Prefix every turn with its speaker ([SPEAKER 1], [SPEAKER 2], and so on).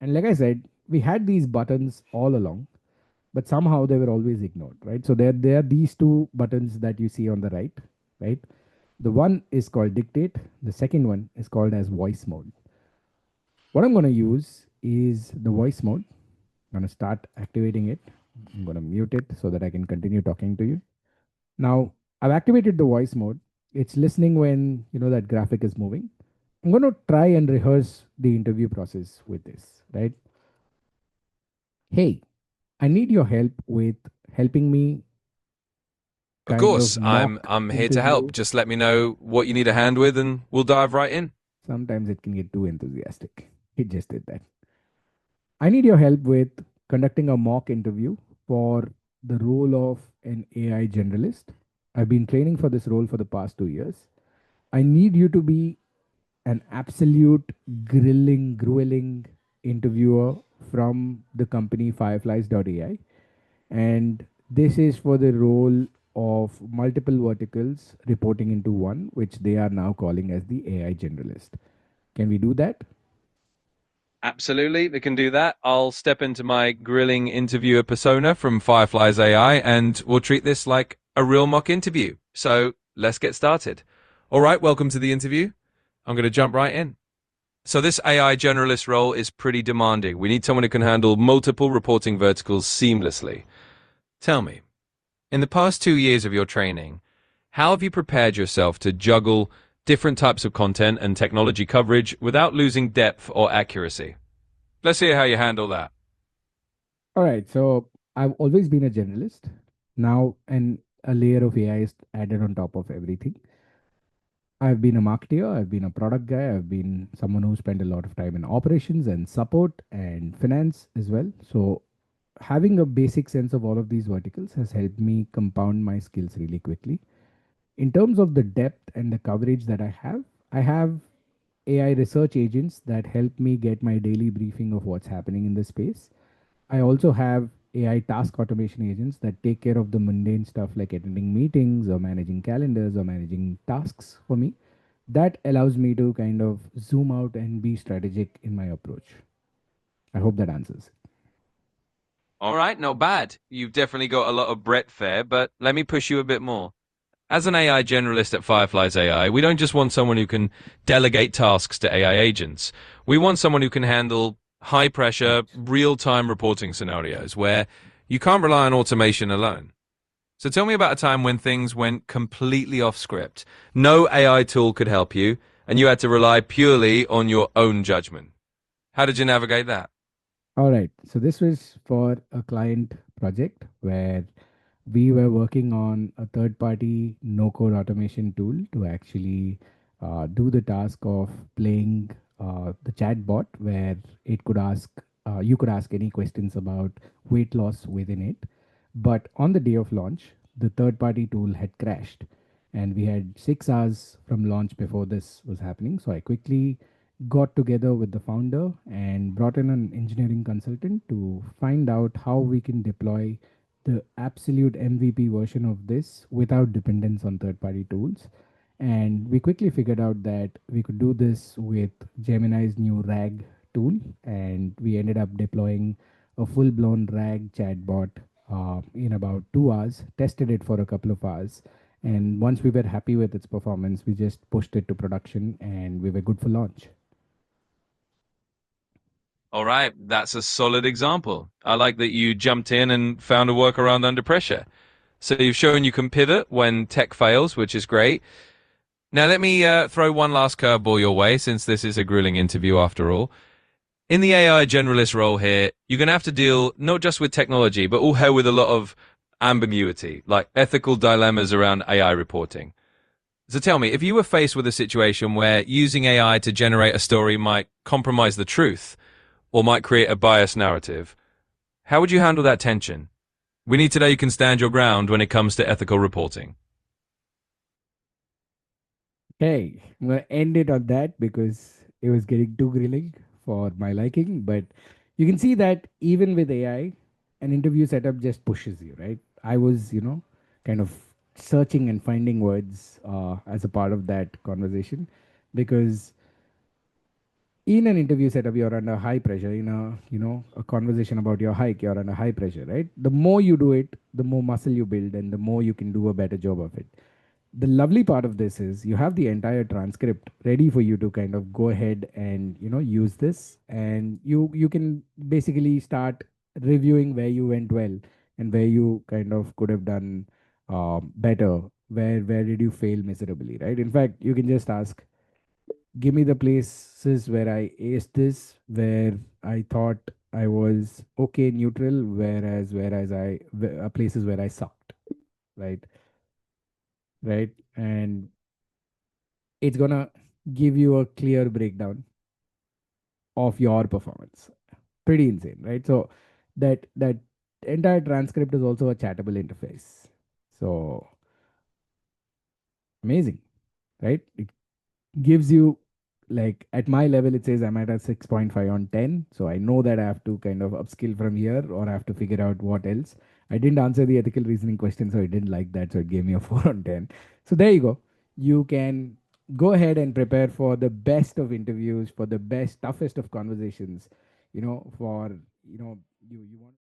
[SPEAKER 1] And like I said, we had these buttons all along, but somehow they were always ignored, right? So there are these two buttons that you see on the right, right? The one is called dictate. The second one is called as voice mode. What I'm going to use is the voice mode. I'm going to start activating it. I'm going to mute it so that I can continue talking to you. Now, I've activated the voice mode. It's listening when, that graphic is moving. I'm going to try and rehearse the interview process with this, right? Hey, I need your help with helping me
[SPEAKER 2] Of
[SPEAKER 1] kind of
[SPEAKER 2] course, I'm
[SPEAKER 1] mock
[SPEAKER 2] I'm here to help.
[SPEAKER 1] interview.
[SPEAKER 2] Just let me know what you need a hand with and we'll dive right in.
[SPEAKER 1] Sometimes it can get too enthusiastic. It just did that. I need your help with conducting a mock interview for the role of an AI generalist. I've been training for this role for the past 2 years. I need you to be an absolute grueling interviewer from the company Fireflies.ai. And this is for the role of multiple verticals reporting into one, which they are now calling as the AI generalist. Can we do that?
[SPEAKER 2] Absolutely, we can do that. I'll step into my grilling interviewer persona from Fireflies AI and we'll treat this like a real mock interview. So let's get started. All right, welcome to the interview. I'm going to jump right in. So this AI generalist role is pretty demanding. We need someone who can handle multiple reporting verticals seamlessly. Tell me, in the past 2 years of your training, how have you prepared yourself to juggle different types of content and technology coverage without losing depth or accuracy? Let's hear how you handle that.
[SPEAKER 1] All right. So I've always been a generalist. Now, and a layer of AI is added on top of everything. I've been a marketer, I've been a product guy, I've been someone who spent a lot of time in operations and support and finance as well. So having a basic sense of all of these verticals has helped me compound my skills really quickly. In terms of the depth and the coverage that I have AI research agents that help me get my daily briefing of what's happening in the space. I also have AI task automation agents that take care of the mundane stuff like attending meetings or managing calendars or managing tasks for me. That allows me to kind of zoom out and be strategic in my approach. I hope that answers.
[SPEAKER 2] All right, not bad. You've definitely got a lot of breadth there, but let me push you a bit more. As an AI generalist at Fireflies AI, we don't just want someone who can delegate tasks to AI agents. We want someone who can handle high pressure, real time reporting scenarios where you can't rely on automation alone. So tell me about a time when things went completely off script. No AI tool could help you, and you had to rely purely on your own judgment. How did you navigate that?
[SPEAKER 1] All right. So this was for a client project where we were working on a third party no code automation tool to actually do the task of playing the chat bot where it could ask you could ask any questions about weight loss within it. But on the day of launch the third party tool had crashed, and we had 6 hours from launch before this was happening. So I quickly got together with the founder and brought in an engineering consultant to find out how we can deploy the absolute MVP version of this without dependence on third party tools. And we quickly figured out that we could do this with Gemini's new RAG tool. And we ended up deploying a full blown RAG chatbot in about 2 hours, tested it for a couple of hours. And once we were happy with its performance, we just pushed it to production and we were good for launch.
[SPEAKER 2] All right, that's a solid example. I like that you jumped in and found a workaround under pressure. So you've shown you can pivot when tech fails, which is great. Now let me throw one last curveball your way, since this is a grueling interview after all. In the AI generalist role here, you're going to have to deal not just with technology, but also with a lot of ambiguity, like ethical dilemmas around AI reporting. So tell me, if you were faced with a situation where using AI to generate a story might compromise the truth or might create a biased narrative, how would you handle that tension? We need to know you can stand your ground when it comes to ethical reporting.
[SPEAKER 1] Hey, I'm going to end it on that because it was getting too grilling for my liking. But you can see that even with AI, an interview setup just pushes you, right? I was, kind of searching and finding words as a part of that conversation because in an interview setup, you're under high pressure. In a, a conversation about your hike, you're under high pressure, right? The more you do it, the more muscle you build, and the more you can do a better job of it. The lovely part of this is you have the entire transcript ready for you to kind of go ahead and use this, and you can basically start reviewing where you went well and where you kind of could have done better, where did you fail miserably, right? In fact, you can just ask, give me the places where I aced this, where I thought I was okay, neutral, whereas places where I sucked, right? Right, and it's gonna give you a clear breakdown of your performance. Pretty insane, right? So that entire transcript is also a chattable interface. So amazing, right? It gives you, like, at my level it says I'm at a 6.5 on 10, so I know that I have to kind of upskill from here, or I have to figure out what else. I didn't answer the ethical reasoning question, so I didn't like that, so it gave me a 4 on 10. So there you go. You can go ahead and prepare for the best of interviews, for the best toughest of conversations, for you want